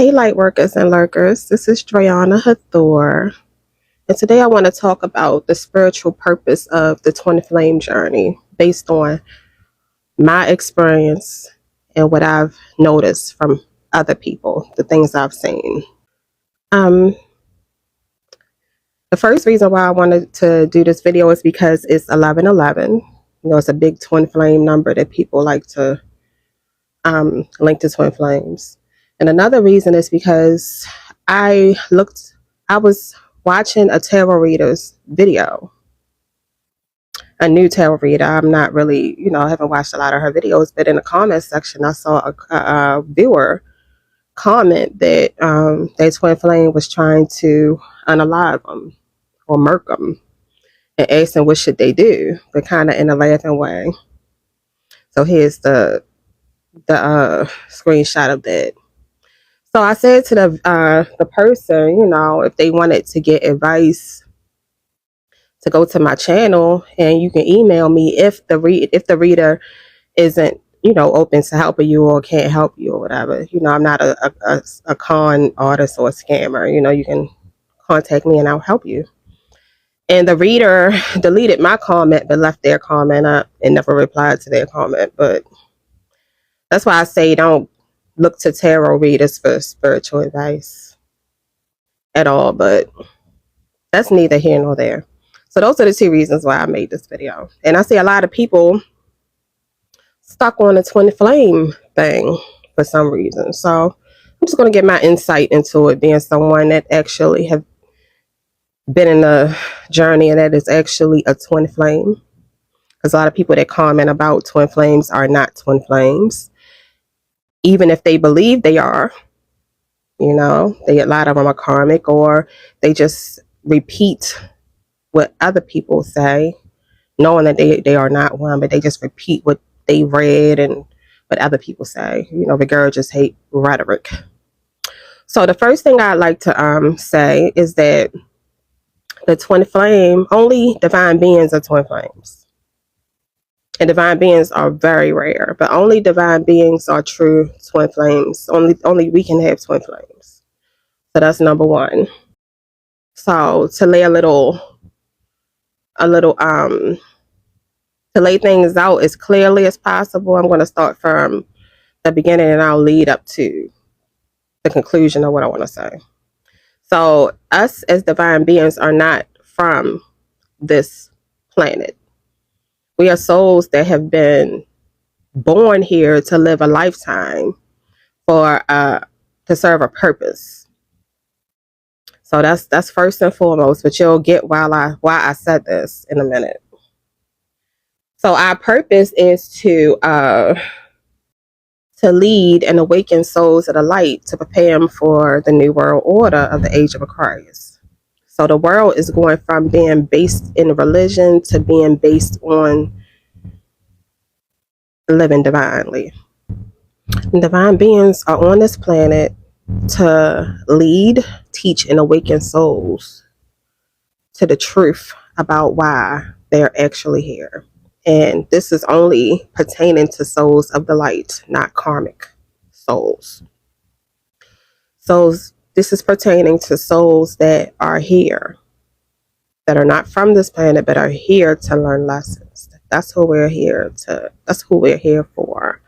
Hey, light workers and lurkers. This is Drayana Hathor. And today I want to talk about the spiritual purpose of the twin flame journey based on my experience and what I've noticed from other people, the things I've seen. Um, the first reason why I wanted to do this video is because it's 1111. You know, it's a big twin flame number that people like to link to twin flames. And another reason is because I was watching a tarot reader's video, a new tarot reader. I'm not really, I haven't watched a lot of her videos, but in the comment section, I saw a viewer comment that their twin flame was trying to unalive them or murk them and asking what should they do, but kind of in a laughing way. So here's the screenshot of that. So I said to the person, if they wanted to get advice, to go to my channel, and you can email me if the reader isn't open to helping you or can't help you or whatever. I'm not a con artist or a scammer. You can contact me and I'll help you. And the reader deleted my comment but left their comment up and never replied to their comment. But that's why I say don't look to tarot readers for spiritual advice at all, but that's neither here nor there. So those are the two reasons why I made this video. And I see a lot of people stuck on the twin flame thing for some reason. So I'm just going to get my insight into it, being someone that actually have been in the journey and that is actually a twin flame. Because a lot of people that comment about twin flames are not twin flames, even if they believe they are. A lot of them are karmic, or they just repeat what other people say, knowing that they are not one, but they just repeat what they read and what other people say. The girl just hate rhetoric. So the first thing I'd like to say is that the twin flame, only divine beings are twin flames. And divine beings are very rare, but only divine beings are true twin flames. Only we can have twin flames. So that's number one. So to lay to lay things out as clearly as possible, I'm going to start from the beginning and I'll lead up to the conclusion of what I want to say. So us as divine beings are not from this planet. We are souls that have been born here to live a lifetime to serve a purpose. So that's first and foremost, but you'll get why I said this in a minute. So our purpose is to lead and awaken souls of the light, to prepare them for the new world order of the age of Aquarius. So the world is going from being based in religion to being based on living divinely. And divine beings are on this planet to lead, teach, and awaken souls to the truth about why they're actually here. And this is only pertaining to souls of the light, not karmic souls. So this is pertaining to souls that are here, that are not from this planet, but are here to learn lessons. That's who we're here for,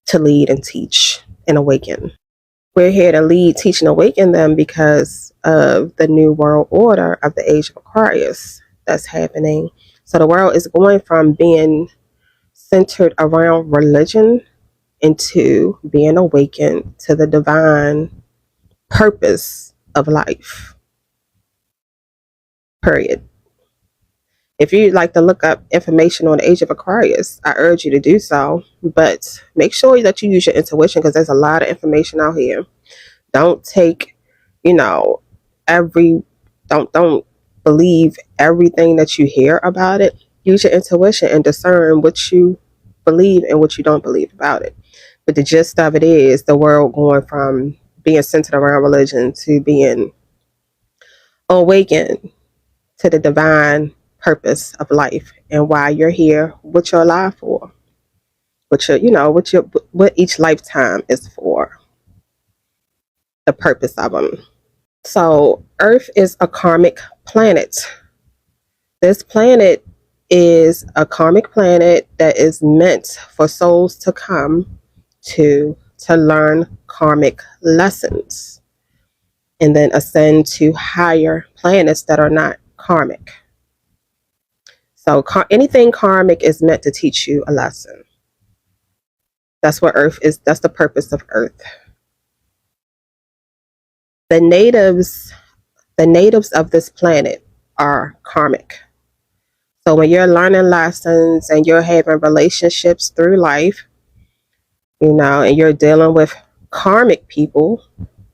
to lead and teach and awaken. We're here to lead, teach, and awaken them because of the new world order of the age of Aquarius that's happening. So the world is going from being centered around religion into being awakened to the divine purpose of life. Period. If you'd like to look up information on the age of Aquarius, I urge you to do so. But make sure that you use your intuition, because there's a lot of information out here. Don't take, don't believe everything that you hear about it. Use your intuition and discern what you believe and what you don't believe about it. But the gist of it is the world going from being centered around religion to being awakened to the divine purpose of life and why you're here, what you're alive for, what each lifetime is for. the purpose of them. So Earth is a karmic planet. This planet is a karmic planet that is meant for souls to come to learn karmic lessons and then ascend to higher planets that are not karmic. So anything karmic is meant to teach you a lesson. That's what Earth is. That's the purpose of Earth. The natives of this planet are karmic. So when you're learning lessons and you're having relationships through life, and you're dealing with karmic people,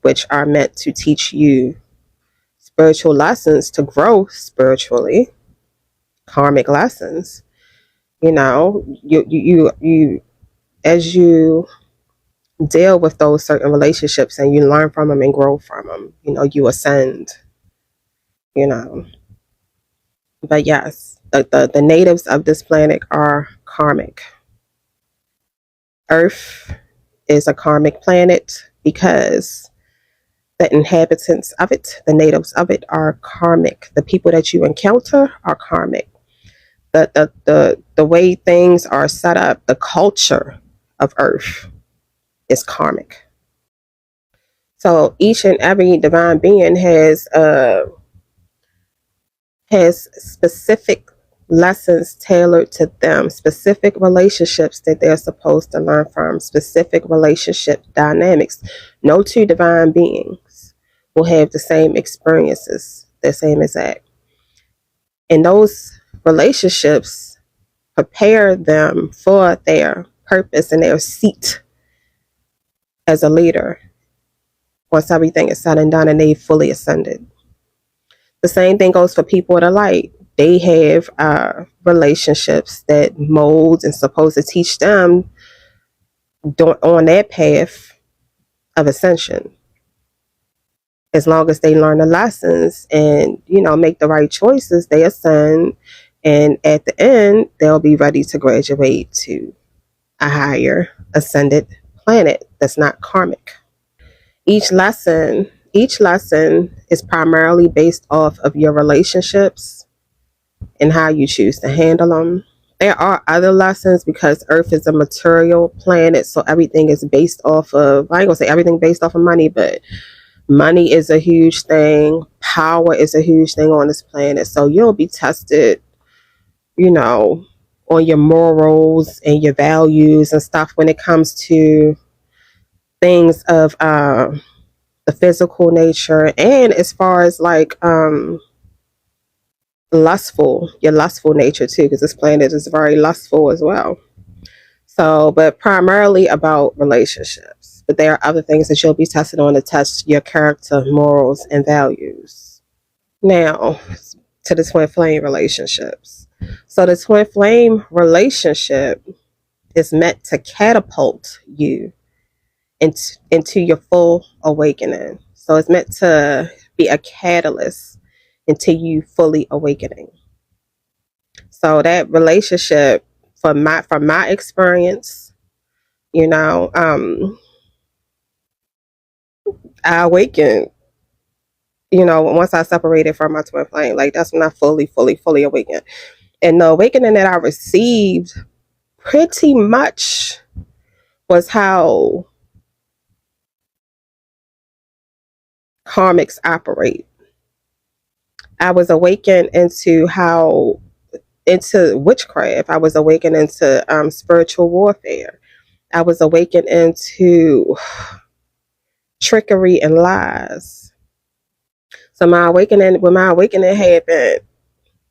which are meant to teach you spiritual lessons to grow spiritually, karmic lessons, you as you deal with those certain relationships and you learn from them and grow from them, you ascend, you know. But yes, the natives of this planet are karmic. Earth is a karmic planet because the inhabitants of it, the natives of it, are karmic. The people that you encounter are karmic. The way things are set up, the culture of Earth is karmic. So each and every divine being has specific lessons tailored to them, specific relationships that they're supposed to learn from, specific relationship dynamics. No two divine beings will have the same experiences, the same exact. And those relationships prepare them for their purpose and their seat as a leader once everything is said and done and they've fully ascended. The same thing goes for people of the light. They have relationships that mold and supposed to teach them on their path of ascension. As long as they learn the lessons and, make the right choices, they ascend. And at the end, they'll be ready to graduate to a higher ascended planet that's not karmic. Each lesson is primarily based off of your relationships and how you choose to handle them. There are other lessons because Earth is a material planet, so everything is based off of, I ain't gonna say everything based off of money, but money is a huge thing. Power is a huge thing on this planet. So you'll be tested, on your morals and your values and stuff when it comes to things of the physical nature, and as far as like your lustful nature too, because this planet is very lustful as well. So, but primarily about relationships. But there are other things that you'll be tested on to test your character, morals, and values. Now, to the twin flame relationships. So, the twin flame relationship is meant to catapult you into your full awakening. So, it's meant to be a catalyst into you fully awakening. So that relationship, from my experience, I awakened. Once I separated from my twin flame, like that's when I fully awakened. And the awakening that I received, pretty much, was how karmics operate. I was awakened into witchcraft. I was awakened into spiritual warfare. I was awakened into trickery and lies. So when my awakening happened,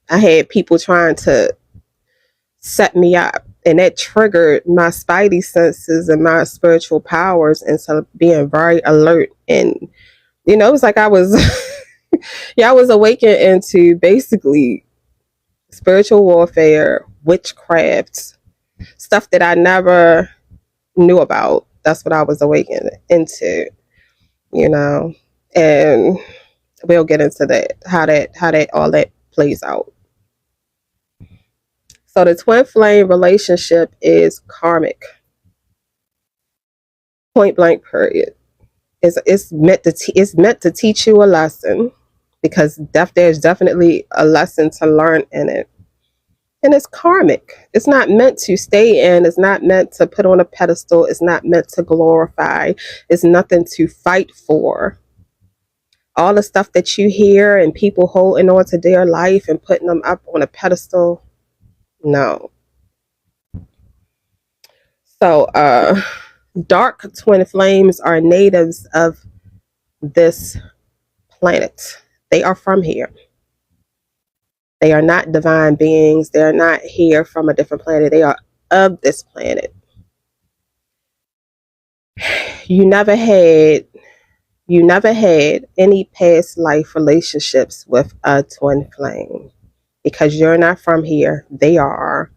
I had people trying to set me up, and that triggered my spidey senses and my spiritual powers into being very alert. And it was like I was yeah, I was awakened into basically spiritual warfare, witchcraft, stuff that I never knew about. That's what I was awakened into, and we'll get into that, how that all that plays out. So the twin flame relationship is karmic. Point blank period. It's meant to teach you a lesson, because there's definitely a lesson to learn in it. And it's karmic. It's not meant to stay in. It's not meant to put on a pedestal. It's not meant to glorify. It's nothing to fight for. All the stuff that you hear and people holding on to their life and putting them up on a pedestal, no. So, dark twin flames are natives of this planet. They are from here. They are not divine beings. They are not here from a different planet. They are of this planet. You never had any past life relationships with a twin flame, because you're not from here. They are.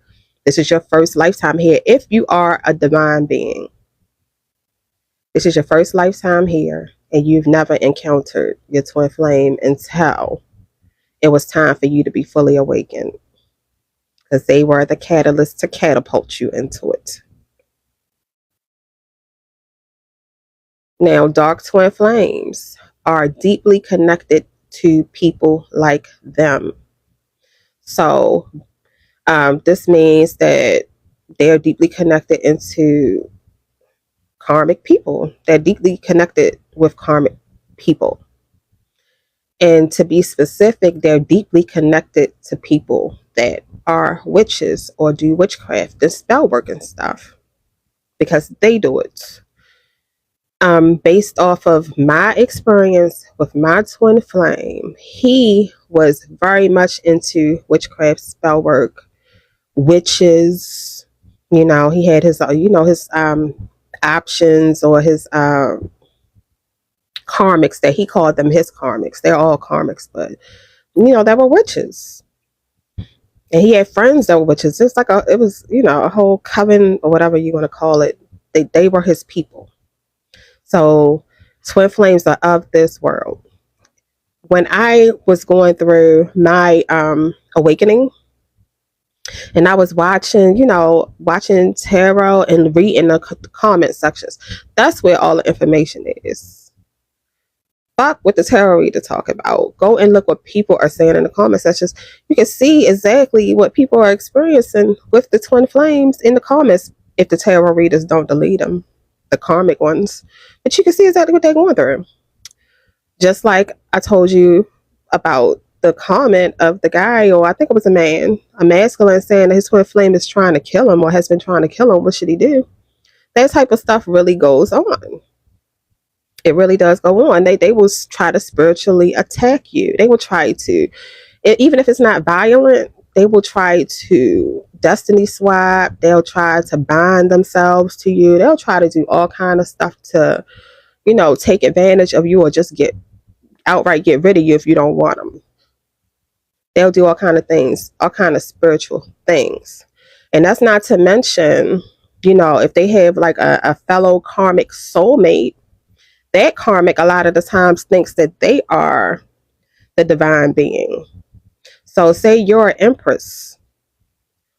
This is your first lifetime here. If you are a divine being, this is your first lifetime here, and you've never encountered your twin flame until it was time for you to be fully awakened, because they were the catalyst to catapult you into it. Now, dark twin flames are deeply connected to people like them. So, this means that they're deeply connected into karmic people. They're deeply connected with karmic people. And to be specific, they're deeply connected to people that are witches or do witchcraft and spell work and stuff, because they do it. Based off of my experience with my twin flame, he was very much into witchcraft, spell work, witches. He had his his options, or his karmics, that he called them his karmics. They're all karmics, but they were witches. And he had friends that were witches. It's like it was a whole coven, or whatever you want to call it. They were his people. So twin flames are of this world. When I was going through my awakening, and I was watching tarot and reading the comment sections, that's where all the information is. Fuck what the tarot reader talk about. Go and look what people are saying in the comment sections. You can see exactly what people are experiencing with the twin flames in the comments, if the tarot readers don't delete them, the karmic ones. But you can see exactly what they're going through. Just like I told you about the comment of the guy, or I think it was a man, a masculine, saying that his twin flame is trying to kill him, or has been trying to kill him. What should he do? That type of stuff really goes on. It really does go on. They will try to spiritually attack you. They will try to, even if it's not violent, they will try to destiny swap. They'll try to bind themselves to you. They'll try to do all kind of stuff to, take advantage of you, or just outright get rid of you if you don't want them. They'll do all kind of things, all kind of spiritual things. And that's not to mention, if they have like a fellow karmic soulmate, that karmic a lot of the times thinks that they are the divine being. So say you're an empress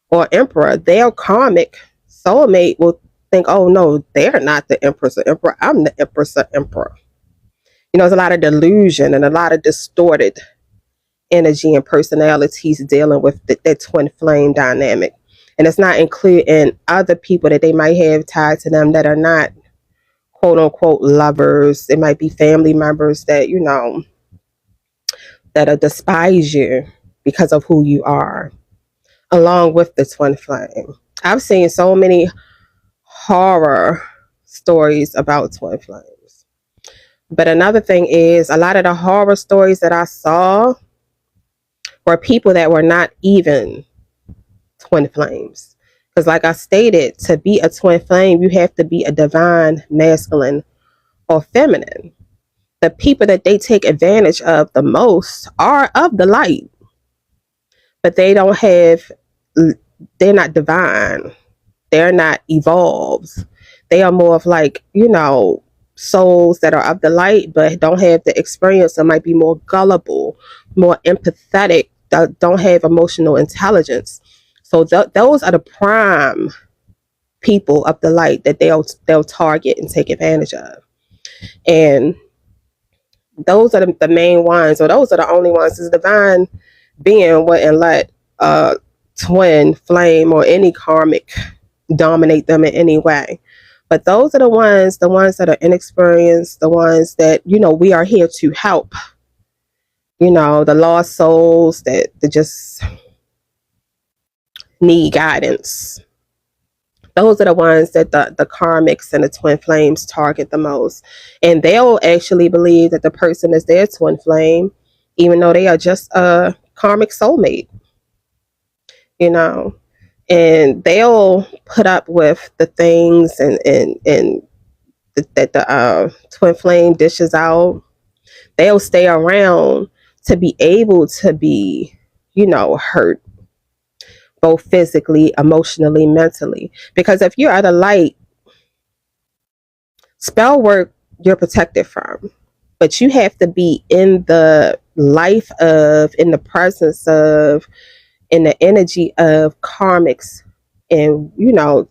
or emperor, their karmic soulmate will think, oh no, they're not the empress or emperor, I'm the empress or emperor. There's a lot of delusion and a lot of distorted energy and personalities dealing with that twin flame dynamic. And it's not including other people that they might have tied to them that are not quote unquote lovers. It might be family members that, that despise you because of who you are, along with the twin flame. I've seen so many horror stories about twin flames. But another thing is, a lot of the horror stories that I saw were people that were not even twin flames. Because like I stated, to be a twin flame, you have to be a divine masculine or feminine. The people that they take advantage of the most are of the light. But they're not divine. They're not evolved. They are more of like, souls that are of the light, but don't have the experience, or might be more gullible, more empathetic, don't have emotional intelligence. So those are the prime people of the light that they'll target and take advantage of. And those are the main ones, or those are the only ones. Is divine being wouldn't let a twin flame or any karmic dominate them in any way. But those are the ones that are inexperienced, the ones that, we are here to help, the lost souls that just need guidance. Those are the ones that the karmics and the twin flames target the most. And they'll actually believe that the person is their twin flame, even though they are just a karmic soulmate, you know. And they'll put up with the things and that the twin flame dishes out. They'll stay around to be able to be, hurt both physically, emotionally, mentally. Because if you're at a light, spell work you're protected from. But you have to be in the life of, in the presence of, in the energy of karmics, and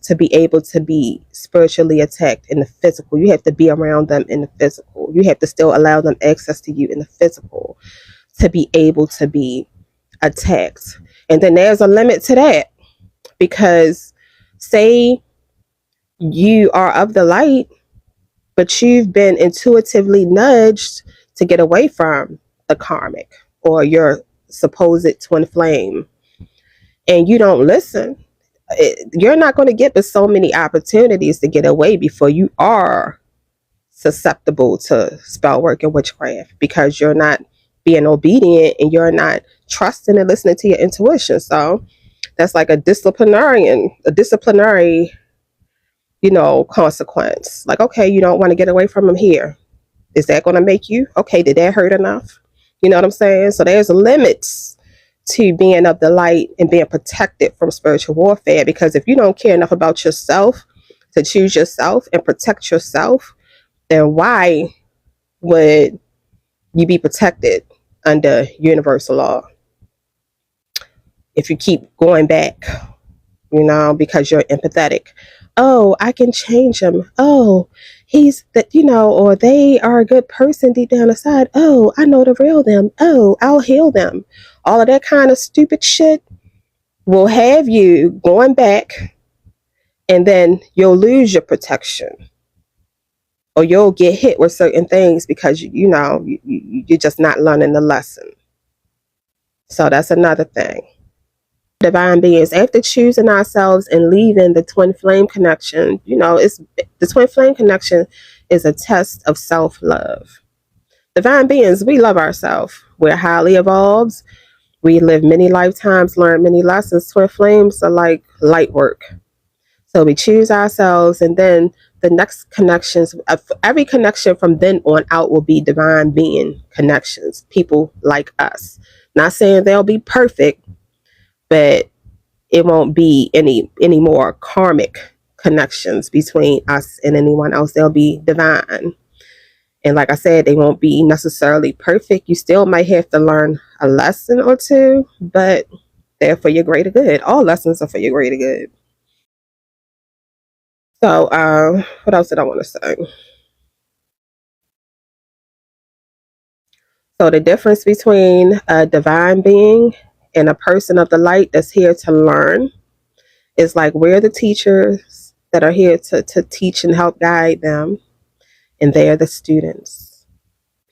to be able to be spiritually attacked in the physical. You have to be around them in the physical. You have to still allow them access to you in the physical to be able to be attacked. And then there's a limit to that, because say you are of the light, but you've been intuitively nudged to get away from the karmic or your supposed twin flame, and you don't listen, you're not going to get but so many opportunities to get away before you are susceptible to spell work and witchcraft, because you're not being obedient and you're not trusting and listening to your intuition. So that's like a disciplinary, consequence. Like, okay, you don't want to get away from him here. Is that going to make you? Okay, did that hurt enough? You know what I'm saying? So there's limits to being of the light and being protected from spiritual warfare, because if you don't care enough about yourself to choose yourself and protect yourself, then why would you be protected under universal law? If you keep going back, because you're empathetic. Oh, I can change him. Oh, he's that, or they are a good person deep down inside. Oh, I know the real them. Oh, I'll heal them. All of that kind of stupid shit will have you going back, and then you'll lose your protection, or you'll get hit with certain things because you're just not learning the lesson. So that's another thing. Divine beings, after choosing ourselves and leaving the twin flame connection, it's the twin flame connection is a test of self-love. Divine beings, we love ourselves. We're highly evolved. We live many lifetimes, learn many lessons. Twin flames are like light work. So we choose ourselves, and then the next connections, every connection from then on out will be divine being connections, people like us. Not saying they'll be perfect, but it won't be any more karmic connections between us and anyone else. They'll be divine. And like I said, they won't be necessarily perfect. You still might have to learn a lesson or two, but they're for your greater good. All lessons are for your greater good. So, what else did I want to say? So the difference between a divine being and a person of the light that's here to learn is like, we're the teachers that are here to teach and help guide them, and they're the students.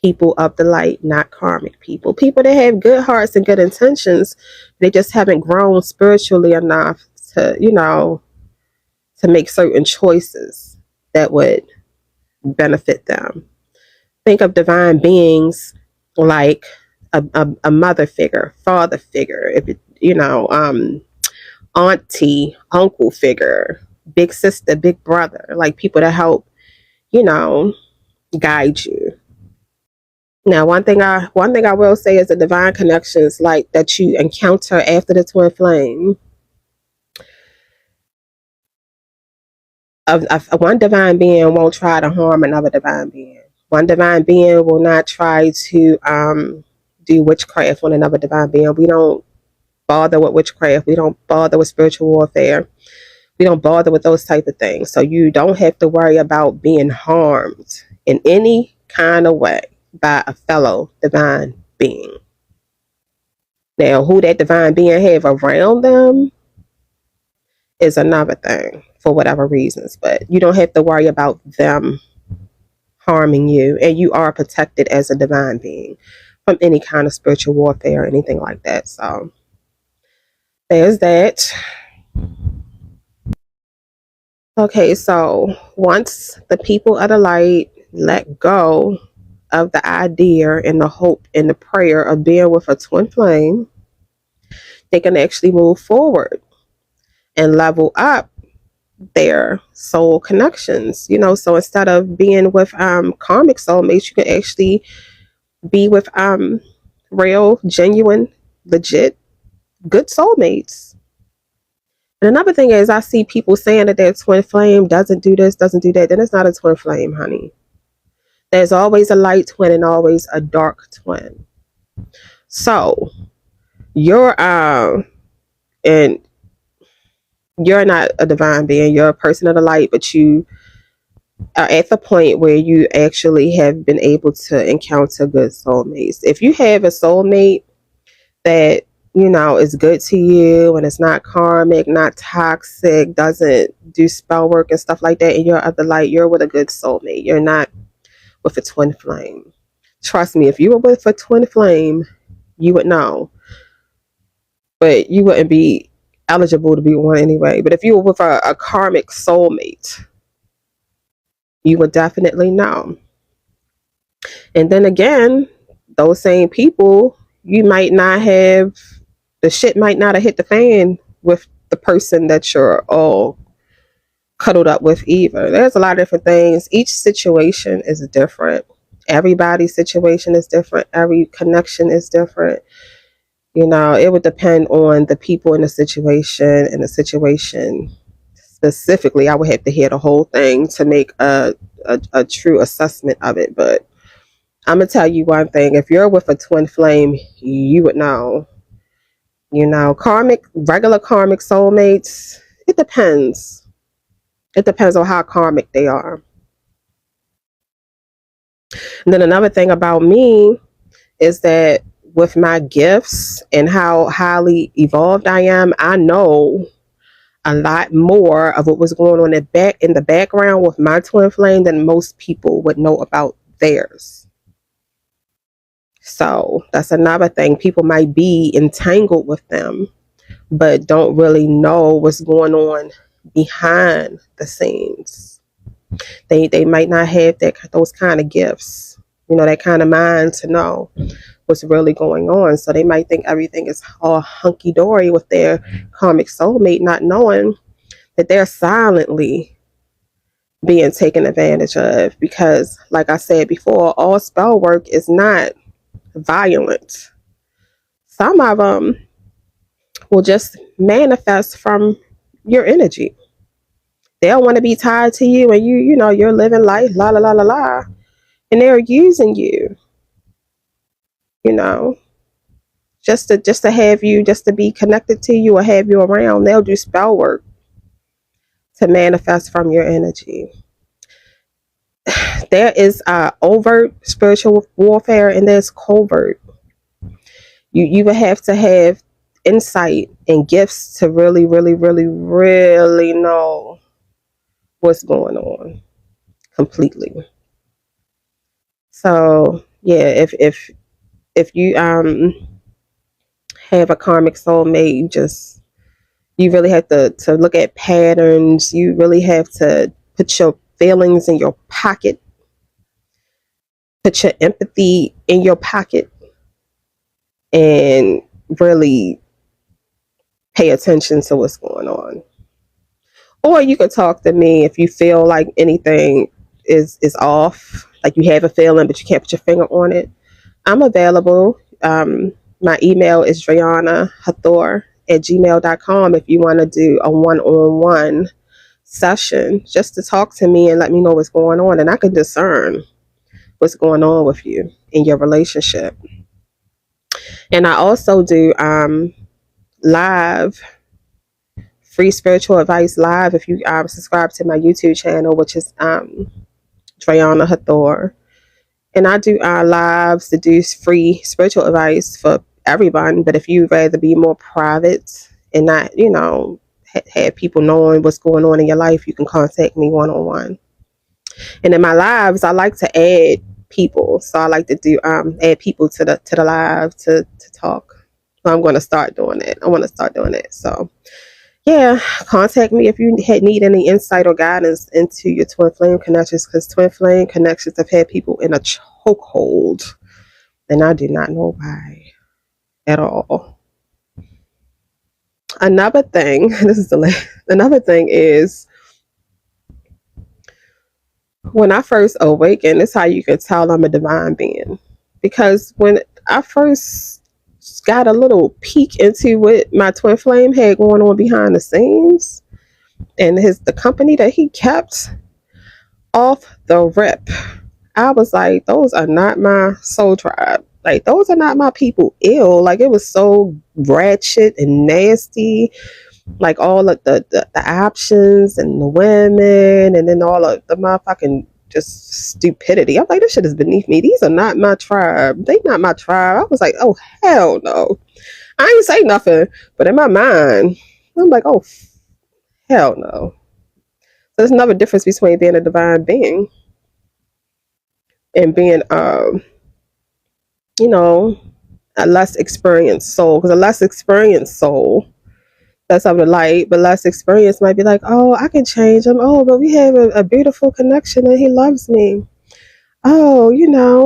People of the light, not karmic people. People that have good hearts and good intentions. They just haven't grown spiritually enough to, to make certain choices that would benefit them. Think of divine beings like a mother figure, father figure, if it, auntie, uncle figure, big sister, big brother, like people to help, guide you. Now, one thing I will say is the divine connections like that you encounter after the twin flame. One divine being won't try to harm another divine being. One divine being will not try to do witchcraft on another divine being. We don't bother with witchcraft. We don't bother with spiritual warfare. We don't bother with those type of things. So you don't have to worry about being harmed. in any kind of way by a fellow divine being. Now, who that divine being have around them is another thing for whatever reasons, but you don't have to worry about them harming you, and you are protected as a divine being from any kind of spiritual warfare or anything like that. So there's that. Okay, so once the people of the light let go of the idea and the hope and the prayer of being with a twin flame, they can actually move forward and level up their soul connections. So instead of being with karmic soulmates, you can actually be with real, genuine, legit, good soulmates. And another thing is, I see people saying that their twin flame doesn't do this, doesn't do that. Then it's not a twin flame, honey. There's always a light twin and always a dark twin. So you're and you're not a divine being. You're a person of the light, but you are at the point where you actually have been able to encounter good soulmates. If you have a soulmate that is good to you and it's not karmic, not toxic, doesn't do spell work and stuff like that, and you're of the light, you're with a good soulmate. You're not with a twin flame. Trust me, if you were with a twin flame, you would know, but you wouldn't be eligible to be one anyway. But if you were with a karmic soulmate, you would definitely know. And then again, those same people, you might not have, the shit might not have hit the fan with the person that you're all cuddled up with either. There's a lot of different things. Each situation is different. Everybody's situation is different. Every connection is different. It would depend on the people in the situation, and the situation specifically. I would have to hear the whole thing to make a true assessment of it. But I'm going to tell you one thing. If you're with a twin flame, you would know. Regular karmic soulmates, it depends. It depends on how karmic they are. And then another thing about me is that with my gifts and how highly evolved I am, I know a lot more of what was going on in the background with my twin flame than most people would know about theirs. So that's another thing. People might be entangled with them, but don't really know what's going on behind the scenes. They might not have those kind of gifts, that kind of mind to know what's really going on. So they might think everything is all hunky-dory with their karmic soulmate, not knowing that they're silently being taken advantage of. Because, like I said before, all spell work is not violent. Some of them will just manifest from your energy. They'll want to be tied to you, and you're living life, la la la la la, and they're using you, just to have you, just to be connected to you or have you around. They'll do spell work to manifest from your energy. There is overt spiritual warfare, and there's covert. You would have to have insight and gifts to really, really, really, really know what's going on completely. So yeah, if you have a karmic soulmate, you really have to look at patterns. You really have to put your feelings in your pocket, put your empathy in your pocket, and really pay attention to what's going on. Or you could talk to me if you feel like anything is off, like you have a feeling but you can't put your finger on it. I'm available. My email is DrianaHathor@gmail.com if you want to do a one-on-one session just to talk to me and let me know what's going on, and I can discern what's going on with you in your relationship. And I also do live free spiritual advice live if you subscribe to my YouTube channel, which is Drayana Hathor. And I do lives to do free spiritual advice for everyone. But if you'd rather be more private and not, have people knowing what's going on in your life, you can contact me one on one. And in my lives, I like to add people, so I like to do add people to the live to talk. So I'm going to start doing it. I want to start doing it. So yeah, contact me if you need any insight or guidance into your twin flame connections, because twin flame connections have had people in a chokehold, and I do not know why at all. Another thing, another thing is, when I first awakened, it's how you can tell I'm a divine being. Because when I first got a little peek into what my twin flame had going on behind the scenes, and the company that he kept, off the rip, I was like, those are not my soul tribe. Like, those are not my people. Ew. Like, it was so ratchet and nasty. Like, all of the options and the women, and then all of the motherfucking just stupidity. I'm like, this shit is beneath me. These are not my tribe. They not my tribe. I was like, oh, hell no. I ain't say nothing. But in my mind, I'm like, oh, hell no. So there's another difference between being a divine being and being, a less experienced soul. Because a less experienced soul, that's of the light, but less experience might be like, oh, I can change him. Oh, but we have a beautiful connection and he loves me. Oh,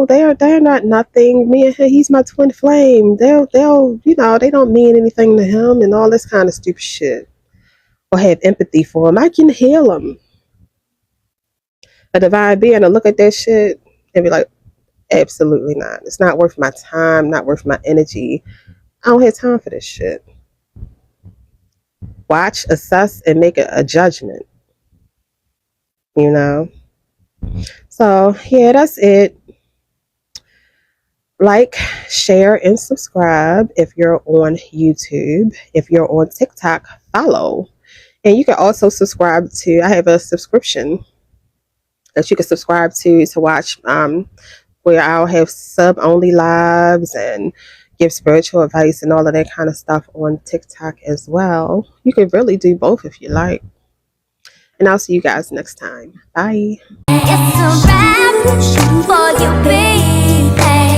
they're not nothing. Me and him, he's my twin flame. They'll they don't mean anything to him and all this kind of stupid shit. Or have empathy for him. I can heal him. A divine being to look at that shit and be like, absolutely not. It's not worth my time, not worth my energy. I don't have time for this shit. Watch, assess, and make a judgment. So yeah, that's it. Like, share, and subscribe if you're on YouTube. If you're on TikTok, follow. And you can also subscribe to, I have a subscription that you can subscribe to watch, where I'll have sub-only lives and give spiritual advice and all of that kind of stuff on TikTok as well. You can really do both if you like. And I'll see you guys next time. Bye. It's a wrap for you, baby.